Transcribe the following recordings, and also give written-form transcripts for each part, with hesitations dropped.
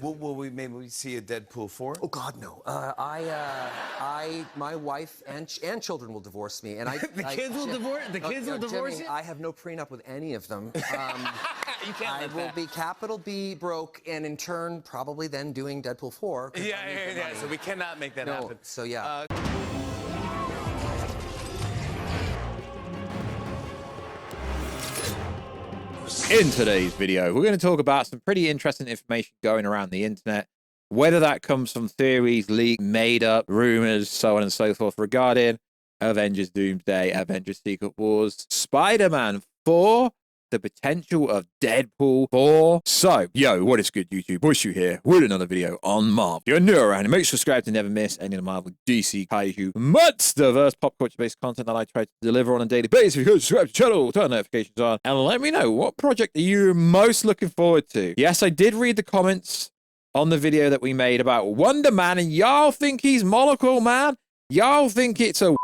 Will we maybe see a Deadpool 4? Oh God, no. My wife and children will divorce me, and The kids will divorce. The kids will divorce Jimmy, you. I have no prenup with any of them. You can't I let will that. be capital B broke, and in turn, probably then doing Deadpool 4. Yeah. So we cannot make that happen. So yeah. In today's video, we're going to talk about some pretty interesting information going around the internet, whether that comes from theories, leaks, made up, rumors, so on and so forth regarding Avengers Doomsday, Avengers Secret Wars, Spider-Man 4, the potential of Deadpool 4. So, yo, what is good, YouTube? Warstu here with another video on Marvel. If you're new around here, make sure to subscribe to never miss any of the Marvel, DC, Kaiju, monsterverse, pop culture-based content that I try to deliver on a daily basis. If you could subscribe to the channel, turn notifications on, and let me know what project are you most looking forward to. Yes, I did read the comments on the video that we made about Wonder Man, and y'all think he's monocle, man. Y'all think it's a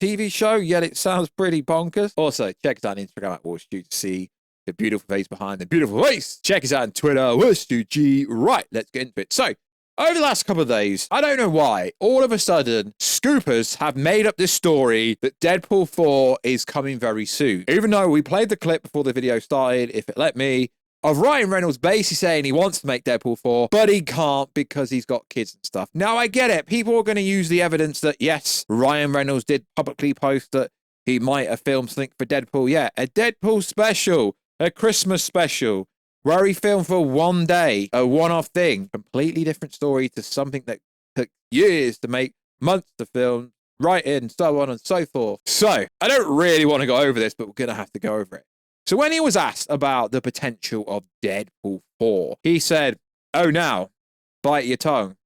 TV show, yet it sounds pretty bonkers. Also, check us out on Instagram at Warstu to see the beautiful face behind the beautiful face. Check us out on Twitter, WarstuG. Right, let's get into it. So, over the last couple of days, I don't know why, all of a sudden, scoopers have made up this story that Deadpool 4 is coming very soon. Even though we played the clip before the video started, if it let me, of Ryan Reynolds basically saying he wants to make Deadpool 4, but he can't because he's got kids and stuff. Now, I get it. People are going to use the evidence that, yes, Ryan Reynolds did publicly post that he might have filmed something for Deadpool. Yeah, a Deadpool special, a Christmas special, where he filmed for one day, a one-off thing. Completely different story to something that took years to make, months to film, write in, so on and so forth. So, I don't really want to go over this, but we're going to have to go over it. So when he was asked about the potential of Deadpool 4, he said, "Oh, now, bite your tongue.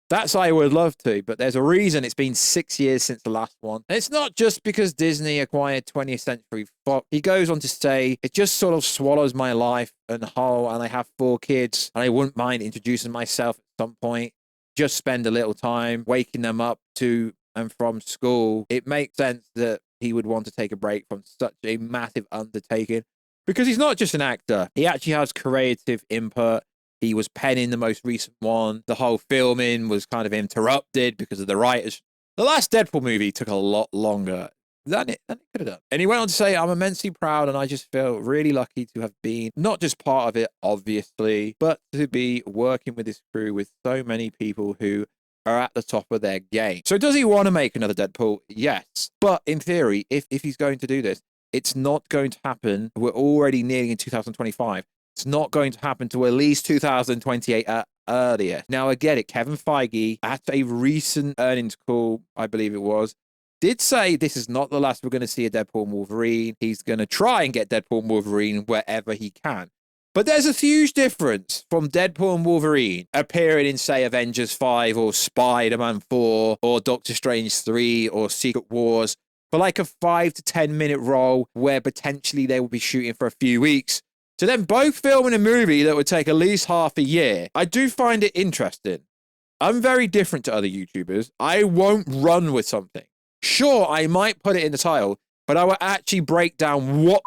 That's I would love to, but there's a reason it's been 6 years since the last one. And it's not just because Disney acquired 20th Century Fox." He goes on to say, "It just sort of swallows my life and whole, and I have 4 kids, and I wouldn't mind introducing myself at some point. Just spend a little time waking them up to and from school." It makes sense that he would want to take a break from such a massive undertaking, because he's not just an actor. He actually has creative input. He was penning the most recent one. The whole filming was kind of interrupted because of the writers. The last Deadpool movie took a lot longer than it could have done. And he went on to say, "I'm immensely proud, and I just feel really lucky to have been not just part of it, obviously, but to be working with this crew with so many people who are at the top of their game." So does he want to make another Deadpool? Yes. But in theory, if he's going to do this, it's not going to happen. We're already nearly in 2025. It's not going to happen to at least 2028 at earlier. Now, I get it. Kevin Feige, at a recent earnings call, I believe it was, did say this is not the last we're going to see a Deadpool and Wolverine. He's going to try and get Deadpool and Wolverine wherever he can. But there's a huge difference from Deadpool and Wolverine appearing in, say, Avengers 5 or Spider-Man 4 or Doctor Strange 3 or Secret Wars for like a 5 to 10 minute role where potentially they will be shooting for a few weeks, to then both filming a movie that would take at least half a year. I do find it interesting. I'm very different to other YouTubers. I won't run with something. Sure, I might put it in the title, but I will actually break down what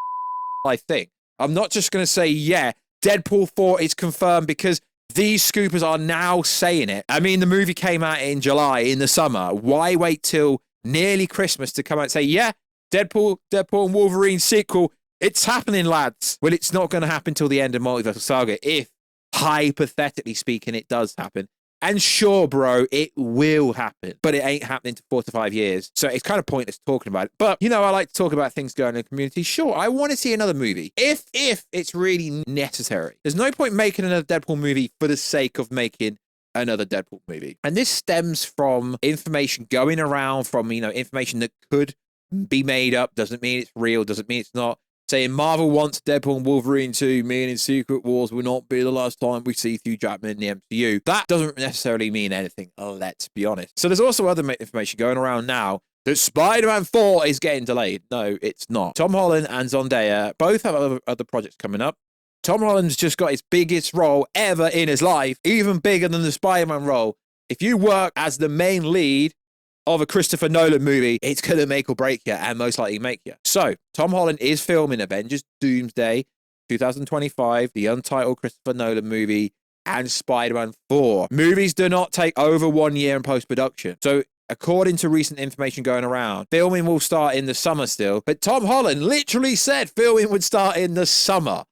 I think. I'm not just going to say, yeah, Deadpool 4 is confirmed because these scoopers are now saying it. I mean, the movie came out in July, in the summer. Why wait till nearly Christmas to come out and say, yeah, Deadpool and Wolverine sequel, it's happening, lads? Well, it's not going to happen till the end of Multiversal Saga, if, hypothetically speaking, it does happen. And sure, bro, it will happen, but it ain't happening to 4 to 5 years. So it's kind of pointless talking about it. But, you know, I like to talk about things going on in the community. Sure, I want to see another movie if it's really necessary. There's no point making another Deadpool movie for the sake of making another Deadpool movie. And this stems from information going around, from, you know, information that could be made up. Doesn't mean it's real, doesn't mean it's not. Saying Marvel wants Deadpool and Wolverine 2, meaning Secret Wars will not be the last time we see Hugh Jackman in the MCU. That doesn't necessarily mean anything, let's be honest. So there's also other information going around now that Spider-Man 4 is getting delayed. No, it's not. Tom Holland and Zendaya both have other projects coming up. Tom Holland's just got his biggest role ever in his life, even bigger than the Spider-Man role. If you work as the main lead of a Christopher Nolan movie, it's going to make or break you, and most likely make you. So, Tom Holland is filming Avengers Doomsday 2025, the untitled Christopher Nolan movie. and Spider-Man 4. Movies do not take over 1 year in post-production. So according to recent information going around, filming will start in the summer still. But Tom Holland literally said filming would start in the summer.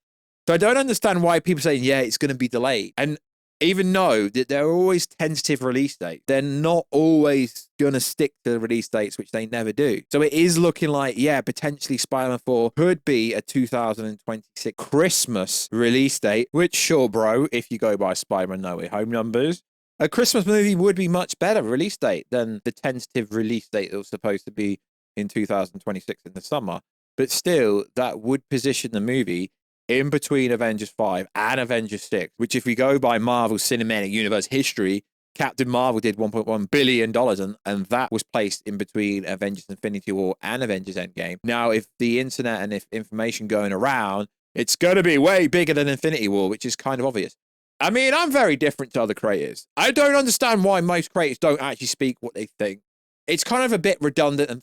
So I don't understand why people say, yeah, it's going to be delayed. And even though that there are always tentative release dates, they're not always going to stick to the release dates, which they never do. So it is looking like, yeah, potentially Spider-Man 4 could be a 2026 Christmas release date, which sure, bro, if you go by Spider-Man No Way Home numbers, a Christmas movie would be much better release date than the tentative release date that was supposed to be in 2026 in the summer. But still, that would position the movie in between Avengers 5 and Avengers 6, which if we go by Marvel Cinematic Universe history, Captain Marvel did $1.1 billion, and that was placed in between Avengers Infinity War and Avengers Endgame. Now, if the internet and if information going around, it's going to be way bigger than Infinity War, which is kind of obvious. I mean, I'm very different to other creators. I don't understand why most creators don't actually speak what they think. It's kind of a bit redundant and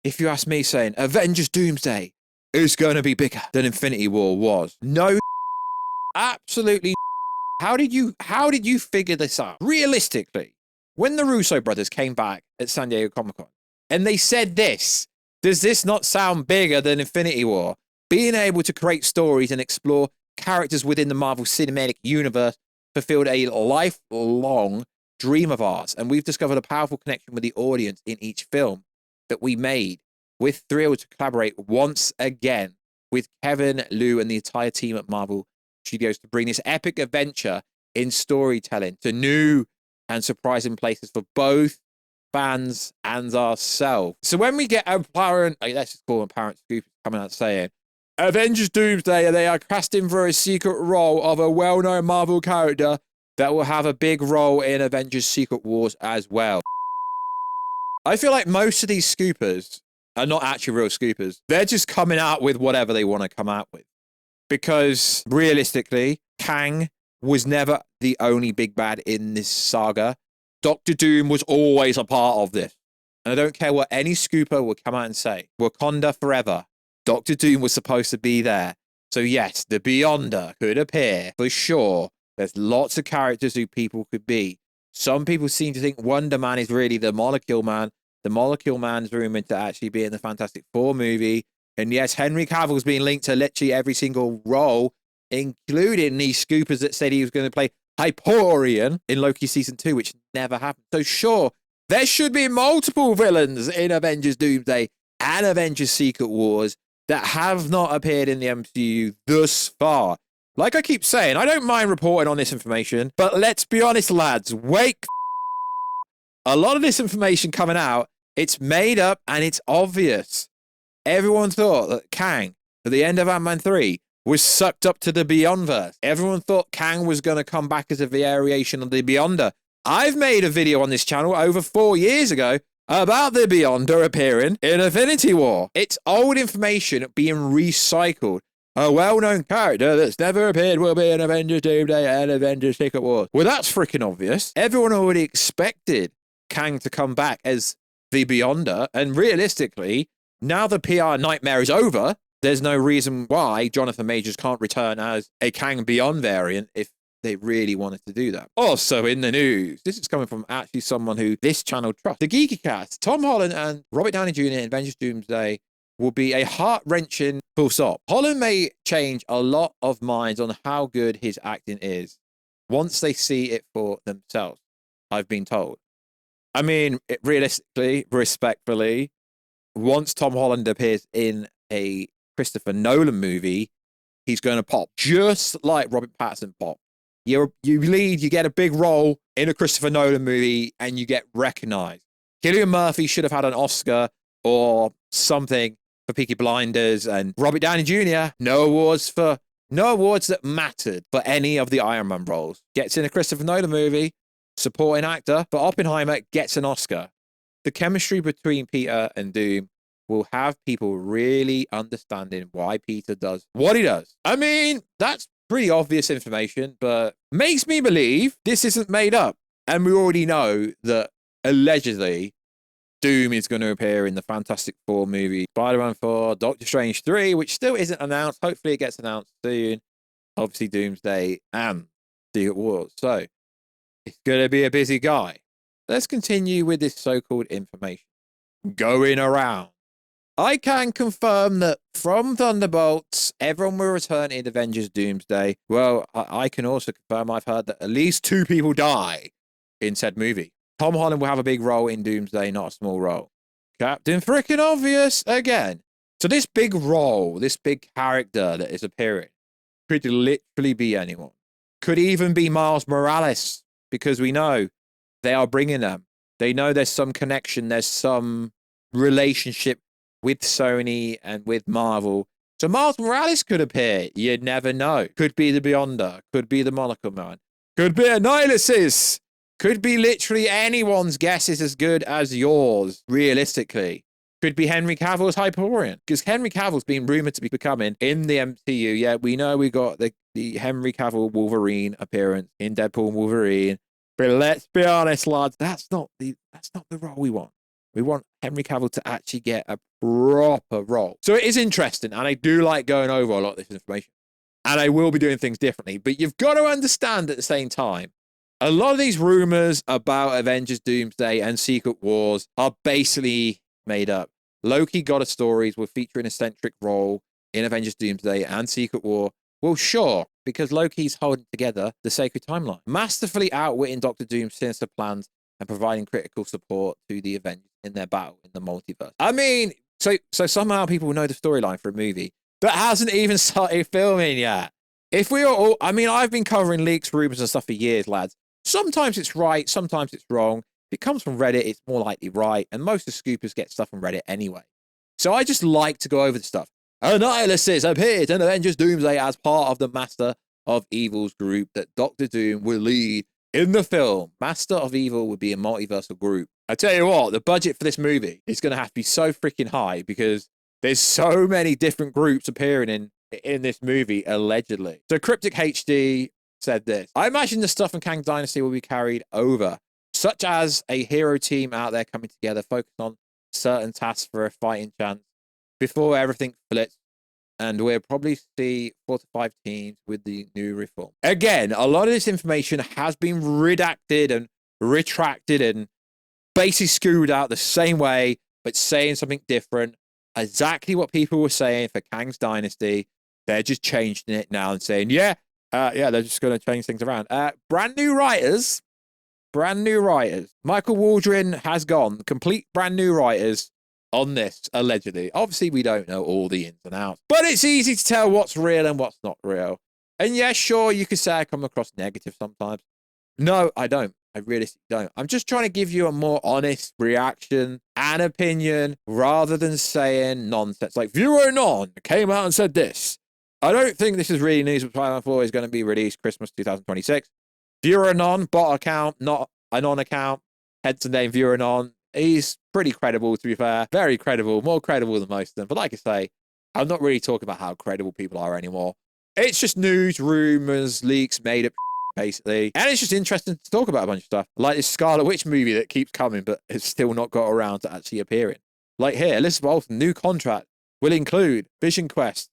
if you ask me, saying Avengers Doomsday is going to be bigger than Infinity War was. No, absolutely. How did you figure this out? Realistically, when the Russo brothers came back at San Diego Comic-Con and they said this, does this not sound bigger than Infinity War? Being able to create stories and explore characters within the Marvel Cinematic Universe fulfilled a lifelong dream of ours, and we've discovered a powerful connection with the audience in each film that we made. We're thrilled to collaborate once again with Kevin, Lou, and the entire team at Marvel Studios to bring this epic adventure in storytelling to new and surprising places for both fans and ourselves. So when we get apparent, let's just call them apparent scoop coming out saying, Avengers Doomsday, they are casting for a secret role of a well-known Marvel character that will have a big role in Avengers Secret Wars as well. I feel like most of these scoopers are not actually real scoopers. They're just coming out with whatever they want to come out with. Because realistically, Kang was never the only big bad in this saga. Doctor Doom was always a part of this. And I don't care what any scooper will come out and say. Wakanda forever. Doctor Doom was supposed to be there. So yes, the Beyonder could appear for sure. There's lots of characters who people could be. Some people seem to think Wonder Man is really the Molecule Man. The Molecule Man's rumored to actually be in the Fantastic Four movie. And yes, Henry Cavill's been linked to literally every single role, including these scoopers that said he was going to play Hyperion in Loki Season 2, which never happened. So sure, there should be multiple villains in Avengers Doomsday and Avengers Secret Wars that have not appeared in the MCU thus far. Like I keep saying, I don't mind reporting on this information, but let's be honest, lads, wake a lot of this information coming out, it's made up and it's obvious. Everyone thought that Kang, at the end of Ant-Man 3, was sucked up to the Beyondverse. Everyone thought Kang was going to come back as a variation of the Beyonder. I've made a video on this channel over 4 years ago about the Beyonder appearing in Infinity War. It's old information being recycled. A well-known character that's never appeared will be in Avengers Doomsday and Avengers Secret Wars. Well, that's freaking obvious. Everyone already expected Kang to come back as the Beyonder, and realistically, now the PR nightmare is over, there's no reason why Jonathan Majors can't return as a Kang Beyond variant if they really wanted to do that. Also in the news, this is coming from actually someone who this channel trusts. The Geeky Cast, Tom Holland and Robert Downey Jr. in Avengers Doomsday will be a heart-wrenching full stop. Holland may change a lot of minds on how good his acting is once they see it for themselves, I've been told. I mean, realistically, respectfully, once Tom Holland appears in a Christopher Nolan movie, he's going to pop, just like Robert Pattinson popped. You lead, you get a big role in a Christopher Nolan movie, and you get recognized. Cillian Murphy should have had an Oscar or something for Peaky Blinders, and Robert Downey Jr., no awards that mattered for any of the Iron Man roles. Gets in a Christopher Nolan movie, supporting actor, but Oppenheimer gets an Oscar. The chemistry between Peter and Doom will have people really understanding why Peter does what he does. I mean, that's pretty obvious information, but makes me believe this isn't made up. And we already know that allegedly Doom is going to appear in the Fantastic Four movie, Spider-Man 4, Doctor Strange 3, which still isn't announced. Hopefully it gets announced soon. Obviously Doomsday and Secret Wars. So it's going to be a busy guy. Let's continue with this so-called information going around. I can confirm that from Thunderbolts, everyone will return in Avengers Doomsday. Well, I can also confirm I've heard that at least 2 people die in said movie. Tom Holland will have a big role in Doomsday, not a small role. Captain Frickin' Obvious again. So this big role, this big character that is appearing could literally be anyone. Could even be Miles Morales, because we know they are bringing them. They know there's some connection, there's some relationship with Sony and with Marvel. So Miles Morales could appear. You never know. Could be the Beyonder. Could be the Monocle Man. Could be Annihilus. Could be literally anyone's guess is as good as yours, realistically. Could be Henry Cavill's Hyperion. Because Henry Cavill's been rumored to be becoming in the MCU. Yeah, we know we got the Henry Cavill Wolverine appearance in Deadpool and Wolverine. But let's be honest, lads, that's not the role we want. We want Henry Cavill to actually get a proper role. So it is interesting, and I do like going over a lot of this information. And I will be doing things differently. But you've got to understand at the same time, a lot of these rumors about Avengers Doomsday and Secret Wars are basically made up. Loki God of Stories will feature an eccentric role in Avengers Doomsday and Secret War. Well, sure, because Loki's holding together the sacred timeline, masterfully outwitting Doctor Doom's sinister plans and providing critical support to the Avengers in their battle in the multiverse. I mean, so somehow people know the storyline for a movie that hasn't even started filming yet. If we are all, I mean, I've been covering leaks, rumors and stuff for years, lads. Sometimes it's right, sometimes it's wrong. If it comes from Reddit, it's more likely right. And most of the scoopers get stuff from Reddit anyway. So I just like to go over the stuff. Annihilus appeared in Avengers Doomsday as part of the Master of Evil's group that Doctor Doom will lead in the film. Master of Evil would be a multiversal group. I tell you what, the budget for this movie is going to have to be so freaking high because there's so many different groups appearing in this movie, allegedly. So Cryptic HD said this: I imagine the stuff in Kang Dynasty will be carried over, such as a hero team out there coming together, focused on certain tasks for a fighting chance before everything flips. And we'll probably see 4 to 5 teams with the new reform. Again, a lot of this information has been redacted and retracted and basically screwed out the same way, but saying something different. Exactly what people were saying for Kang's Dynasty. They're just changing it now and saying, yeah, they're just going to change things around. Brand new writers. Michael Waldron has gone. Complete brand new writers on this, allegedly. Obviously, we don't know all the ins and outs, but it's easy to tell what's real and what's not real. And yeah, sure, you could say I come across negative sometimes. No, I don't. I really don't. I'm just trying to give you a more honest reaction and opinion rather than saying nonsense. Like Viewer Anon came out and said this. I don't think this is really news, but Spider-Man 4 is going to be released Christmas 2026. Viewer Anon, bot account, not Anon account. Hence the name Viewer Anon. He's pretty credible, to be fair. Very credible. More credible than most of them. But like I say, I'm not really talking about how credible people are anymore. It's just news, rumors, leaks, made up basically. And it's just interesting to talk about a bunch of stuff. Like this Scarlet Witch movie that keeps coming, but has still not got around to actually appearing. Like here, Elizabeth Olsen, new contract will include Vision Quest,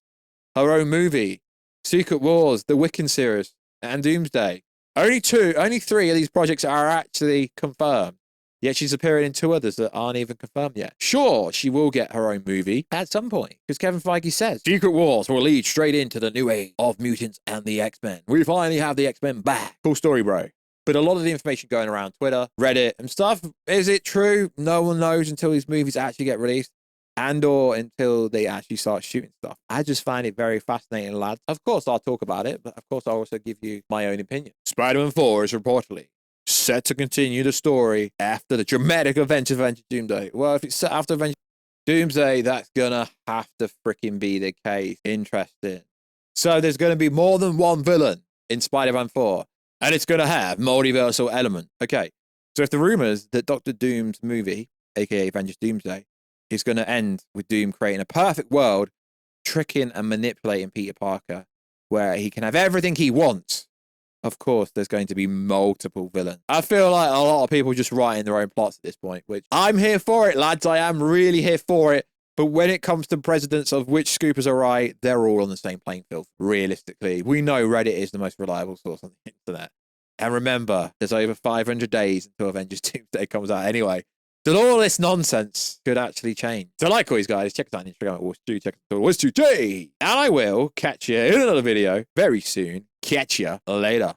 her own movie, Secret Wars, the Wiccan series, and Doomsday. Only 3 of these projects are actually confirmed. Yet she's appearing in 2 others that aren't even confirmed yet. Sure, she will get her own movie at some point, because Kevin Feige says Secret Wars will lead straight into the new age of mutants and the X-Men. We finally have the X-Men back. Cool story, bro. But a lot of the information going around Twitter, Reddit, and stuff, is it true? No one knows until these movies actually get released and or until they actually start shooting stuff. I just find it very fascinating, lads. Of course, I'll talk about it, but of course, I'll also give you my own opinion. Spider-Man 4 is reportedly set to continue the story after the dramatic events of Avengers Doomsday. Well, if it's set after Avengers Doomsday, that's gonna have to freaking be the case. Interesting. So there's gonna be more than one villain in Spider-Man 4, and it's gonna have multiversal element. Okay, so if the rumors that Doctor Doom's movie, aka Avengers Doomsday, is gonna end with Doom creating a perfect world, tricking and manipulating Peter Parker, where he can have everything he wants, of course, there's going to be multiple villains. I feel like a lot of people just writing their own plots at this point, which I'm here for it, lads. I am really here for it. But when it comes to precedents of which scoopers are right, they're all on the same playing field. Realistically, we know Reddit is the most reliable source on the internet. And remember, there's over 500 days until Avengers Doomsday comes out anyway. So all this nonsense could actually change. So like always, guys, check us out on Instagram at Warstu, check us out at Warstu. And I will catch you in another video very soon. Catch you later.